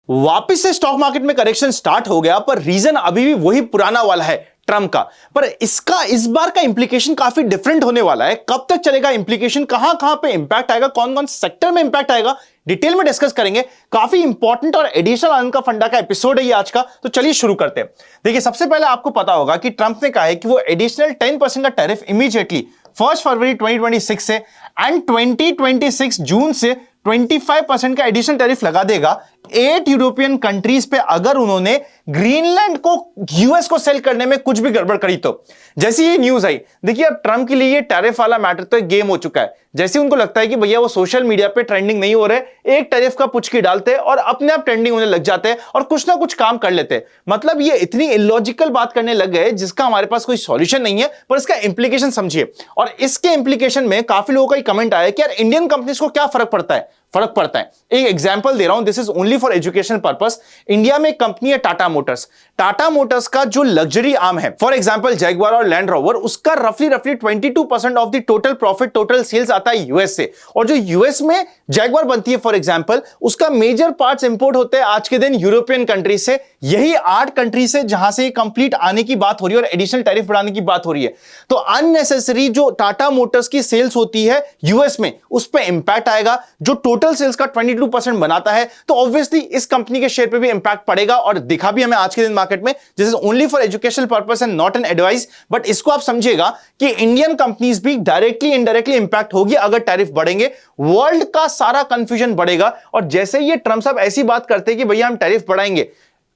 वापिस से stock market में करेक्शन स्टार्ट हो गया, पर रीजन अभी भी वही पुराना वाला है, ट्रंप का। पर इसका इस बार का इंप्लीकेशन काफी डिफरेंट होने वाला है। कब तक चलेगा इंप्लीकेशन, कहां कहां पे इंपैक्ट आएगा, कौन कौन सेक्टर में इंपैक्ट आएगा, डिटेल में डिस्कस करेंगे। काफी इंपॉर्टेंट और एडिशनल आनंद का फंडा का एपिसोड है ये आज का। तो चलिए शुरू करते हैं। देखिए, सबसे पहले आपको पता होगा कि ट्रंप ने कहा है कि वो एडिशनल 10% का टैरिफ इमीडिएटली 1 फरवरी 2026 से एंड 2026 जून से 25% का एडिशनल टैरिफ लगा देगा 8 यूरोपियन कंट्रीज पे, अगर उन्होंने ग्रीनलैंड को यूएस को सेल करने में कुछ भी गड़बड़ करी तो। जैसी ये न्यूज आई, देखिए अब ट्रंप के लिए ये टैरिफ वाला मैटर तो एक गेम हो चुका है। जैसे उनको लगता है कि भैया वो सोशल मीडिया पे ट्रेंडिंग नहीं हो रहे, एक टैरिफ का पुचकी डालते हैं और अपने आप ट्रेंडिंग होने लग जाते हैं और कुछ ना कुछ काम कर लेते हैं। मतलब ये इतनी इलॉजिकल बात करने लग गए जिसका हमारे पास कोई सॉल्यूशन नहीं है, पर इसका इंप्लीकेशन समझिए। और इसके इंप्लीकेशन में काफी लोगों का कमेंट आया कि यार इंडियन कंपनीज को क्या फर्क पड़ता है। फर्क पड़ता है। एक एग्जांपल दे रहा हूं, this is only for education purpose. India में एक कंपनी है टाटा मोटर्स। टाटा मोटर्स का जो लग्जरी आर्म है, फॉर एग्जांपल जैगुआर और लैंड रोवर, उसका रफली 22% of the total profit, total sales आता है यूएस से। और जो यूएस में जैगुआर बनती है फॉर एग्जांपल, उसका मेजर पार्ट्स इंपोर्ट होते हैं आज के दिन यूरोपियन कंट्री से। यही 8 कंट्री से जहां से कंप्लीट आने की बात हो रही है और एडिशनल टैरिफ बढ़ाने की बात हो रही है। तो अननेसेसरी जो टाटा मोटर्स की सेल्स होती है यूएस में, उस पर इंपैक्ट आएगा। जो टोटल सेल्स का 22% बनाता है, तो ऑब्वियसली इस कंपनी के शेयर पे भी इंपैक्ट पड़ेगा। और दिखा भी हमें आज के दिन मार्केट में, this is only for educational purpose and not an advice. But इसको आप समझिएगा कि इंडियन कंपनीज भी डायरेक्टली इनडायरेक्टली इंपैक्ट होगी अगर टैरिफ बढ़ेंगे। वर्ल्ड का सारा कंफ्यूजन बढ़ेगा। और जैसे ये ट्रंप साहब ऐसी बात करते हैं कि भैया हम टैरिफ बढ़ाएंगे,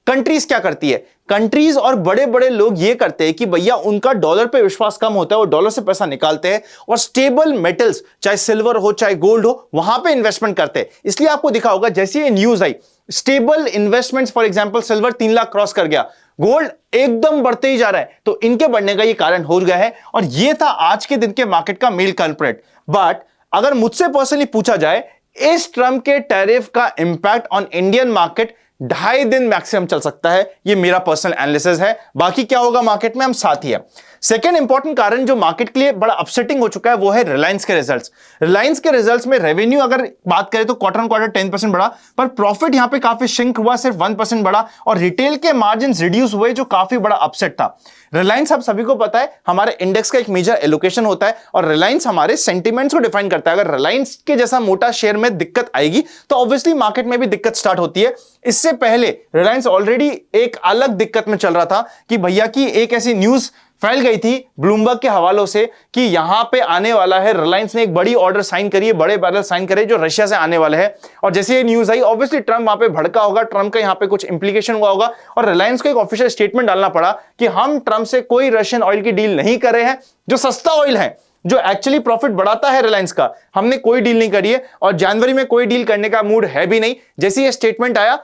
कंट्रीज क्या करती है? कंट्रीज और बड़े बड़े लोग ये करते हैं कि भैया उनका डॉलर पे विश्वास कम होता है, वो डॉलर से पैसा निकालते हैं और स्टेबल मेटल्स, चाहे सिल्वर हो चाहे गोल्ड हो, वहां पे इन्वेस्टमेंट करते हैं। इसलिए आपको दिखा होगा जैसे ये news I, stable investments, for example silver 3 lakh cross कर गया, गोल्ड एकदम बढ़ते ही जा रहा है। तो इनके बढ़ने का ये कारण हो गया है। और ये था आज के दिन के मार्केट का मेन कल्प्रेट। बट अगर मुझसे पर्सनली पूछा जाए, इस ट्रंप के टैरिफ का इंपैक्ट ऑन इंडियन मार्केट 2.5 दिन मैक्सिमम चल सकता है। ये मेरा पर्सनल एनालिसिस है। बाकी क्या होगा मार्केट में, हम साथ ही है। सेकेंड इंपॉर्टेंट कारण जो मार्केट के लिए बड़ा अपसेटिंग हो चुका है, वो है रिलायंस के रिजल्ट्स। रिलायंस के रिजल्ट्स में रेवेन्यू अगर बात करें तो क्वार्टर ऑन क्वार्टर 10% बढ़ा, पर प्रॉफिट यहां पे काफी श्रिंक हुआ, सिर्फ 1% बढ़ा। और रिटेल के मार्जिन रिड्यूस हुए, जो काफी बड़ा अपसेट था। रिलायंस आप सभी को पता है हमारे इंडेक्स का एक मेजर एलोकेशन होता है और रिलायंस हमारे सेंटीमेंट्स को डिफाइन करता है। अगर रिलायंस के जैसा मोटा शेयर में दिक्कत आएगी तो ऑब्वियसली मार्केट में भी दिक्कत स्टार्ट होती है। इससे पहले रिलायंस ऑलरेडी एक अलग दिक्कत में चल रहा था कि भैया की एक ऐसी न्यूज फैल गई थी ब्लूमबर्ग के हवालों से कि यहां पे आने वाला है, रिलायंस ने एक बड़ी ऑर्डर साइन करी है, बड़े बैरल साइन करे जो रशिया से आने वाले हैं। और जैसे ये न्यूज आई, ऑब्वियसली ट्रंप वहां पे भड़का होगा, ट्रंप का यहां पे कुछ इंप्लीकेशन हुआ होगा और रिलायंस को एक ऑफिशियल स्टेटमेंट डालना पड़ा कि हम ट्रंप से कोई रशियन ऑयल की डील नहीं कर रहे हैं। जो सस्ता ऑयल है, जो एक्चुअली प्रॉफिट बढ़ाता है रिलायंस का, हमने कोई डील नहीं करी है और जनवरी में कोई डील करने का मूड है भी नहीं। जैसे ये स्टेटमेंट आया,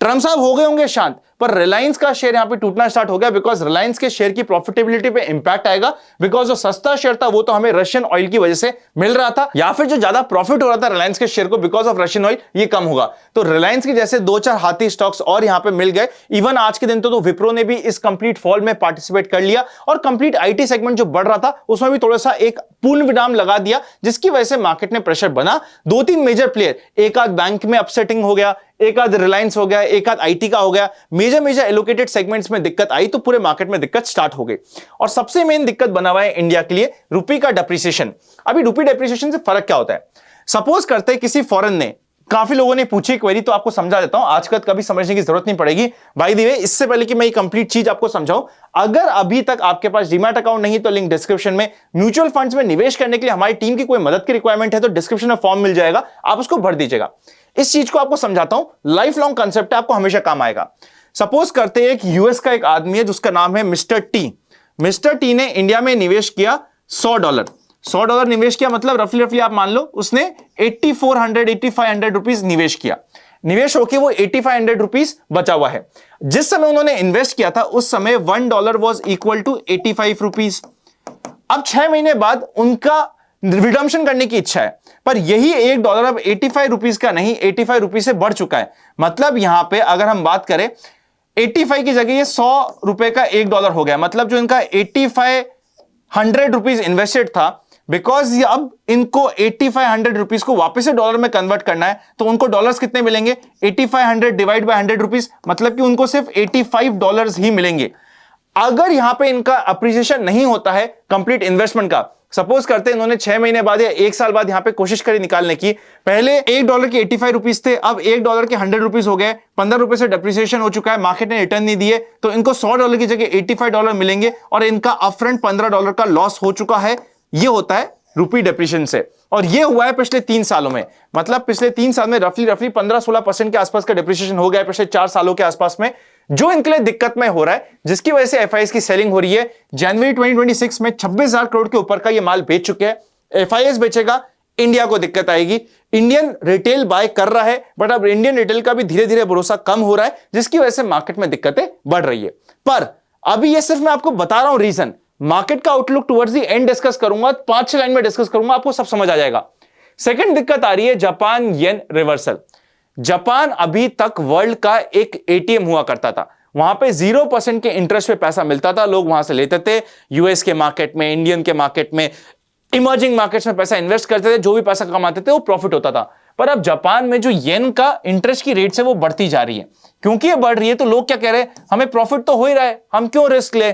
ट्रंप साहब हो गए होंगे शांत, पर रिलायंस का शेयर यहां पे टूटना स्टार्ट हो गया। बिकॉज रिलायंस के शेयर की प्रॉफिटेबिलिटी पे इंपैक्ट आएगा। बिकॉज जो सस्ता शेयर था वो तो हमें रशियन ऑयल की वजह से मिल रहा था, या फिर जो ज्यादा प्रॉफिट हो रहा था रिलायंस के शेयर को बिकॉज ऑफ रशियन ऑयल, ये कम होगा। तो रिलायंस की जैसे 2-4 हाथी स्टॉक्स और यहां पे मिल गए। इवन आज के दिन तो विप्रो ने भी इस कंप्लीट फॉल में पार्टिसिपेट कर लिया और कंप्लीट आईटी सेगमेंट जो बढ़ रहा था उसमें भी थोड़ा सा एक पूर्ण विराम लगा दिया, जिसकी वजह से मार्केट में प्रेशर बना। 2-3 मेजर प्लेयर, एक आध बैंक में अपसेटिंग हो गया, एक आध रिलायंस हो गया, एक आध आईटी का हो गया, मेजर एलोकेटेड सेगमेंट्स में दिक्कत आई तो पूरे मार्केट में दिक्कत स्टार्ट हो गई। और सबसे मेन दिक्कत बना हुआ है इंडिया के लिए रुपये का डेप्रिसिएशन। अभी रुपये डेप्रिसिएशन से फर्क क्या होता है? सपोज करते हैं किसी फॉरेन ने, काफी लोगों ने पूछी क्वेरी, तो आपको समझा देता हूं, आज का कभी समझने की जरूरत नहीं पड़ेगी। बाय द वे, इससे पहले कि मैं ये कंप्लीट चीज आपको समझाऊं, अगर अभी तक आपके पास डीमैट अकाउंट नहीं तो लिंक डिस्क्रिप्शन में। म्यूचुअल फंड्स में निवेश करने के लिए हमारी टीम की कोई मदद की रिक्वायरमेंट है तो डिस्क्रिप्शन में फॉर्म मिल जाएगा, आप उसको भर दीजिएगा। इस चीज को आपको समझाता हूं, लाइफ लॉन्ग कंसेप्ट है, आपको हमेशा काम आएगा। सपोज करते हैं एक यूएस का एक आदमी है जिसका नाम है मिस्टर टी। मिस्टर टी ने इंडिया में निवेश किया $100 निवेश किया, मतलब रफली आप मान लो उसने 8400-8500 रुपीज निवेश किया। निवेश होके वो 8500 रुपीज बचा हुआ है। जिस समय उन्होंने इन्वेस्ट किया था उस समय $1 वॉज इक्वल टू 85 रुपीज। अब 6 महीने बाद उनका रिडम्पशन करने की इच्छा है, पर यही $1 अब 85 रुपीज का नहीं, 85 रुपीज से बढ़ चुका है। मतलब यहां पे अगर हम बात करें 85 की जगह ये $100 का $1 हो गया। मतलब जो इनका 8500 रुपीज इन्वेस्टेड था बिकॉज ये अब इनको 8500 रुपीज को वापस से डॉलर में कन्वर्ट करना है, तो उनको डॉलर्स कितने मिलेंगे? 8500 डिवाइड बाय 100 रुपीज, मतलब कि उनको सिर्फ 85 डॉलर्स ही मिलेंगे। अगर यहां पे इनका अप्रिसिएशन नहीं होता है कंप्लीट इन्वेस्टमेंट का, सपोज करते हैं इन्होंने 6 महीने बाद या 1 साल बाद यहां पे कोशिश करी निकालने की, पहले $1 के 85 रुपीज थे, अब $1 के 100 रुपीज हो गए, 15 रुपए से डेप्रिसिएशन हो चुका है, मार्केट ने रिटर्न नहीं दिए, तो इनको $100 की जगह $85 मिलेंगे और इनका अपफ्रंट $15 का लॉस हो चुका है। ये होता है रुपी डेप्रिसिएशन से, और ये हुआ है पिछले 3 सालों में। मतलब पिछले 3 साल में रफली 15-16% के आसपास का डेप्रिसिएशन हो गया है पिछले 4 सालों के आसपास में, जो इनके लिए दिक्कत में हो रहा है, जिसकी वजह से एफआईएस की सेलिंग हो रही है। जनवरी 2026 में 26,000 करोड़ के ऊपर का ये माल बेच चुके हैं। एफआईएस बेचेगा, इंडिया को दिक्कत आएगी। इंडियन रिटेल बाय कर रहा है, बट अब इंडियन रिटेल का भी धीरे धीरे भरोसा कम हो रहा है, जिसकी वजह से मार्केट में दिक्कतें बढ़ रही है। पर अभी ये सिर्फ मैं आपको बता रहा हूं रीजन, मार्केट का outlook towards the end discuss करूंगा, 5-6 लाइन में डिस्कस करूंगा, आपको सब समझ आ जाएगा। सेकंड दिक्कत आ रही है जापान येन रिवर्सल। जापान अभी तक वर्ल्ड का एक एटीएम हुआ करता था, वहां पे 0% के इंटरेस्ट पे पैसा मिलता था, लोग वहां से लेते थे, यूएस के मार्केट में, इंडियन के मार्केट में, इमर्जिंग मार्केट्स में पैसा इन्वेस्ट करते थे, जो भी पैसा कमाते थे वो प्रॉफिट होता था। पर अब जापान में जो येन का इंटरेस्ट की रेट है वो बढ़ती जा रही है। क्योंकि ये बढ़ रही है तो लोग क्या कह रहे हैं, हमें प्रॉफिट तो हो ही रहा है, हम क्यों रिस्क ले।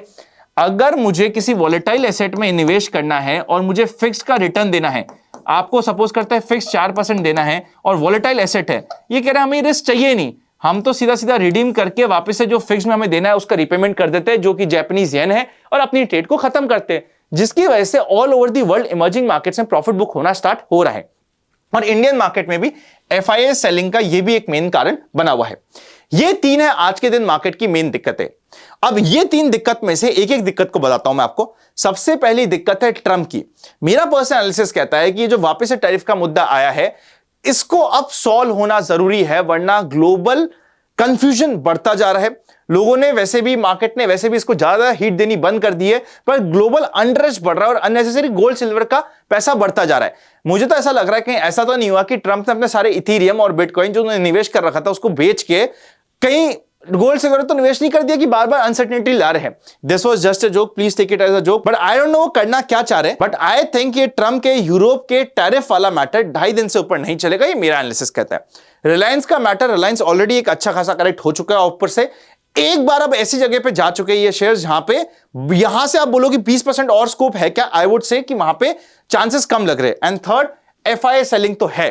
अगर मुझे किसी वॉलेटाइल एसेट में निवेश करना है और मुझे फिक्स का रिटर्न देना है, आपको सपोज करते हैं फिक्स 4% देना है और वॉलेटाइल एसेट है, ये कह रहे हैं हमें रिस्क चाहिए नहीं, हम तो सीधा सीधा रिडीम करके वापस से जो फिक्स में हमें देना है उसका रिपेमेंट कर देते हैं, जो कि जापानीज येन है, और अपनी ट्रेड को खत्म करते हैं, जिसकी वजह से all over the world emerging markets में प्रॉफिट बुक होना स्टार्ट हो रहा है। और इंडियन मार्केट में भी एफआईएस सेलिंग का ये भी एक मेन कारण बना हुआ है। ये 3 है आज के दिन मार्केट की मेन दिक्कतें। अब ये 3 दिक्कत में से एक एक दिक्कत को बताता हूं मैं आपको। सबसे पहली दिक्कत है ट्रंप की। मेरा पर्सनल एनालिसिस कहता है कि ये जो वापस से टैरिफ का मुद्दा आया है, इसको अब सॉल्व होना जरूरी है, वरना ग्लोबल कंफ्यूजन बढ़ता जा रहा है। लोगों ने वैसे भी, मार्केट ने वैसे भी इसको ज्यादा हीट देनी बंद कर दी है, पर ग्लोबल अनरेस्ट बढ़ रहा है और अननेसेसरी गोल्ड सिल्वर का पैसा बढ़ता जा रहा है। मुझे तो ऐसा लग रहा है कहीं ऐसा तो नहीं हुआ कि ट्रंप ने अपने सारे इथीरियम और बिटकॉइन जो उन्होंने निवेश कर रखा था उसको बेच के कहीं गोल्ड सिल्वर तो निवेश नहीं कर दिया कि बार बार अनसर्टेनिटी ला रहे हैं। This was just a joke, please take it as a joke, but I don't know वो करना क्या चाह रहे हैं। बट आई थिंक ये ट्रंप के यूरोप के टैरिफ वाला मैटर 2.5 दिन से ऊपर नहीं चलेगा, ये मेरा एनालिसिस कहता है। रिलायंस का मैटर, रिलायंस ऑलरेडी एक अच्छा खासा करेक्ट हो चुका है, ऊपर से एक बार अब ऐसी जगह पे जा चुके हैं ये शेयर्स जहां पे यहां से आप बोलोगे 20% और स्कोप है क्या, आई वुड से कि वहां पे चांसेस कम लग रहे हैं। एंड थर्ड, एफआईआई सेलिंग तो है।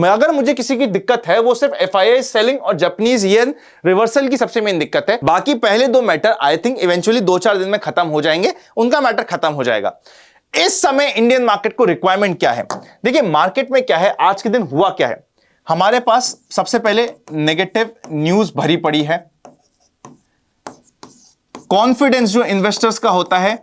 अगर मुझे किसी की दिक्कत है वो सिर्फ एफआईआई सेलिंग और जापानीज येन रिवर्सल की सबसे मेन दिक्कत है। बाकी पहले 2 मैटर आई थिंक इवेंचुअली 2-4 दिन में खत्म हो जाएंगे, उनका मैटर खत्म हो जाएगा। इस समय इंडियन मार्केट को रिक्वायरमेंट क्या है? देखिए मार्केट में क्या है, आज के दिन हुआ क्या है, हमारे पास सबसे पहले नेगेटिव न्यूज भरी पड़ी है। कॉन्फिडेंस जो इन्वेस्टर्स का होता है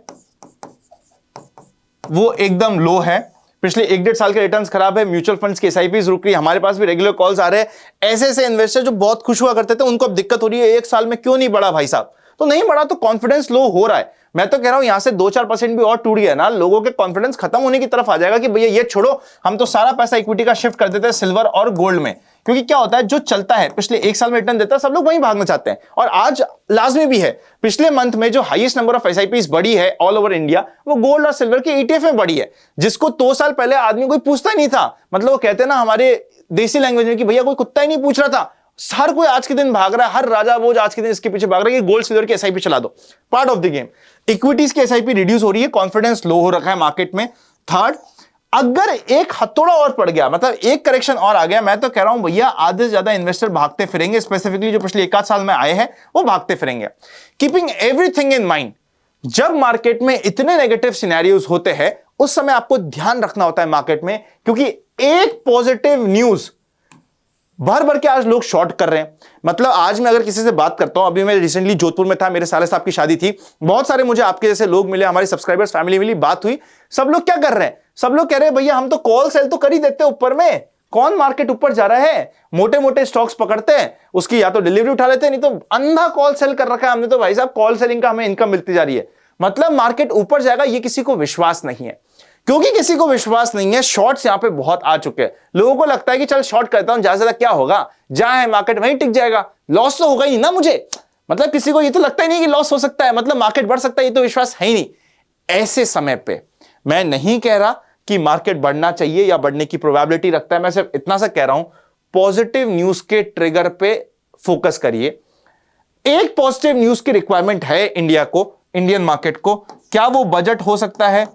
वो एकदम लो है। पिछले 1-1.5 साल के रिटर्न्स खराब है, म्यूचुअल फंड्स की एसआईपीज रुक रही है। हमारे पास भी रेगुलर कॉल्स आ रहे हैं, ऐसे ऐसे इन्वेस्टर जो बहुत खुश हुआ करते थे उनको अब दिक्कत हो रही है, 1 साल में क्यों नहीं बढ़ा भाई साहब? तो नहीं बढ़ा तो कॉन्फिडेंस लो हो रहा है। मैं तो कह रहा हूं यहां से 2-4% भी और टूट गया ना, लोगों के कॉन्फिडेंस खत्म होने की तरफ आ जाएगा कि भैया ये छोड़ो, हम तो सारा पैसा इक्विटी का शिफ्ट कर देते हैं सिल्वर और गोल्ड में। क्योंकि क्या होता है, जो चलता है पिछले 1 साल में रिटर्न देता है, सब लोग वहीं भागना चाहते हैं। और आज लाजमी भी है, पिछले मंथ में जो हाईएस्ट नंबर ऑफ एसआईपीज बढ़ी है ऑल ओवर इंडिया, वो गोल्ड और सिल्वर के ईटीएफ में बढ़ी है, जिसको 2 साल पहले आदमी कोई पूछता ही नहीं था। मतलब वो कहते हैं ना हमारे देसी लैंग्वेज में कि भैया कोई कुत्ता ही नहीं पूछ रहा था, हर कोई आज के दिन भाग रहा है, हर राजा वो आज के दिन इसके पीछे भाग रहा है कि गोल्ड सिल्वर की एसआईपी चला दो। Part of the game. Equities की एसआईपी रिड्यूस हो रही है, कॉन्फिडेंस लो हो रखा है मार्केट में। थर्ड, अगर एक हथौड़ा और पड़ गया, मतलब एक करेक्शन और आ गया, मैं तो कह रहा हूं भैया आधे से ज्यादा इन्वेस्टर भागते फिरेंगे, स्पेसिफिकली जो पिछले 1-8 साल में आए हैं वो भागते फिरेंगे। कीपिंग एवरीथिंग इन माइंड, जब मार्केट में इतने नेगेटिव सिनेरियोज होते हैं उस समय आपको ध्यान रखना होता है मार्केट में, क्योंकि एक पॉजिटिव न्यूज भर भर के आज लोग शॉर्ट कर रहे हैं। मतलब आज मैं अगर किसी से बात करता हूं, अभी मैं रिसेंटली जोधपुर में था, मेरे साले साहब की शादी थी, बहुत सारे मुझे आपके जैसे लोग मिले, हमारे सब्सक्राइबर्स फैमिली मिली, बात हुई, सब लोग क्या कर रहे हैं, सब लोग कह रहे हैं भैया हम तो कॉल सेल तो कर ही देते हैं ऊपर में, कौन मार्केट ऊपर जा रहा है, मोटे मोटे स्टॉक्स पकड़ते हैं, उसकी या तो डिलीवरी उठा लेते हैं, नहीं तो अंधा कॉल सेल कर रखा है हमने, तो भाई साहब कॉल सेलिंग का हमें इनकम मिलती जा रही है। मतलब मार्केट ऊपर जाएगा ये किसी को विश्वास नहीं है। क्योंकि किसी को विश्वास नहीं है, शॉर्ट्स यहां पे बहुत आ चुके हैं। लोगों को लगता है कि चल शॉर्ट करता हूं, ज्यादा से ज्यादा क्या होगा, जहां है मार्केट वहीं टिक जाएगा, लॉस तो होगा ही ना मुझे। मतलब किसी को ये तो लगता ही नहीं कि लॉस हो सकता है, मतलब मार्केट बढ़ सकता है, ये तो विश्वास है ही नहीं। ऐसे समय पे मैं नहीं कह रहा कि मार्केट बढ़ना चाहिए या बढ़ने की प्रोबेबिलिटी रखता है। मैं सिर्फ इतना सा कह रहा हूं, पॉजिटिव न्यूज के ट्रिगर पे फोकस करिए। एक पॉजिटिव न्यूज की रिक्वायरमेंट है इंडिया को, इंडियन मार्केट को। क्या वो बजट हो सकता है?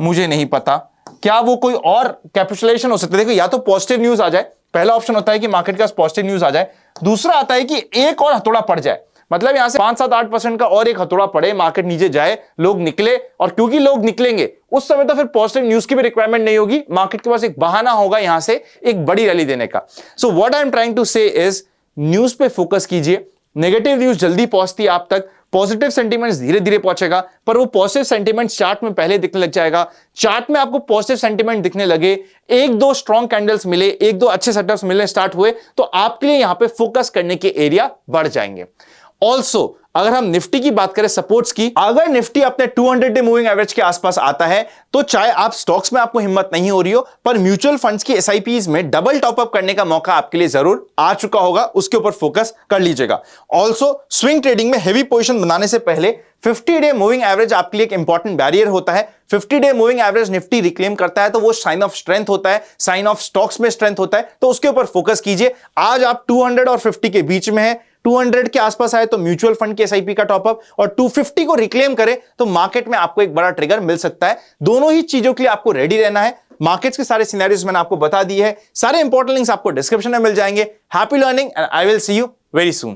मुझे नहीं पता। क्या वो कोई और कैपिटुलेशन हो सकता है? देखो, या तो पॉजिटिव न्यूज आ जाए, पहला ऑप्शन होता है कि मार्केट के पास पॉजिटिव न्यूज आ जाए। दूसरा आता है कि एक और हथौड़ा पड़ जाए, मतलब यहां से 5-7-8% का और एक हथौड़ा पड़े, मार्केट नीचे जाए, लोग निकले, और क्योंकि लोग निकलेंगे उस समय तो फिर पॉजिटिव न्यूज की भी रिक्वायरमेंट नहीं होगी, मार्केट के पास एक बहाना होगा यहां से एक बड़ी रैली देने का। So what I am trying to say is, news पे फोकस कीजिए। नेगेटिव न्यूज जल्दी पहुंचती है आप तक, पॉजिटिव सेंटीमेंट्स धीरे धीरे पहुंचेगा, पर वो पॉजिटिव सेंटीमेंट्स चार्ट में पहले दिखने लग जाएगा। चार्ट में आपको पॉजिटिव सेंटीमेंट दिखने लगे, एक दो स्ट्रॉन्ग कैंडल्स मिले, एक दो अच्छे सेटअप्स मिलने स्टार्ट हुए, तो आपके लिए यहां पे फोकस करने के एरिया बढ़ जाएंगे। ऑल्सो अगर हम निफ्टी की बात करें, सपोर्ट्स की, अगर निफ्टी अपने 200 डे मूविंग एवरेज के आसपास आता है, तो चाहे आप स्टॉक्स में आपको हिम्मत नहीं हो रही हो, पर म्यूचुअल फंड्स की एसआईपीज में डबल टॉपअप करने का मौका आपके लिए जरूर आ चुका होगा, उसके ऊपर फोकस कर लीजिएगा। ऑल्सो स्विंग ट्रेडिंग में हेवी पोजीशन बनाने से पहले 50 डे मूविंग एवरेज आपके लिए एक इंपॉर्टेंट बैरियर होता है। 50 day moving average Nifty reclaim करता है तो वो साइन ऑफ स्ट्रेंथ होता है, साइन ऑफ स्टॉक्स में स्ट्रेंथ होता है, तो उसके ऊपर फोकस कीजिए। आज आप 200 और 50 के बीच में है, 200 के आसपास आए तो म्यूचुअल फंड के एसआईपी का टॉपअप, और 250 को रिक्लेम करे तो मार्केट में आपको एक बड़ा ट्रिगर मिल सकता है। दोनों ही चीजों के लिए आपको रेडी रहना है। मार्केट्स के सारे सिनेरियोज मैंने आपको बता दिए हैं, सारे इंपॉर्टेंट लिंक्स आपको डिस्क्रिप्शन में मिल जाएंगे। Happy learning and I will see you very soon.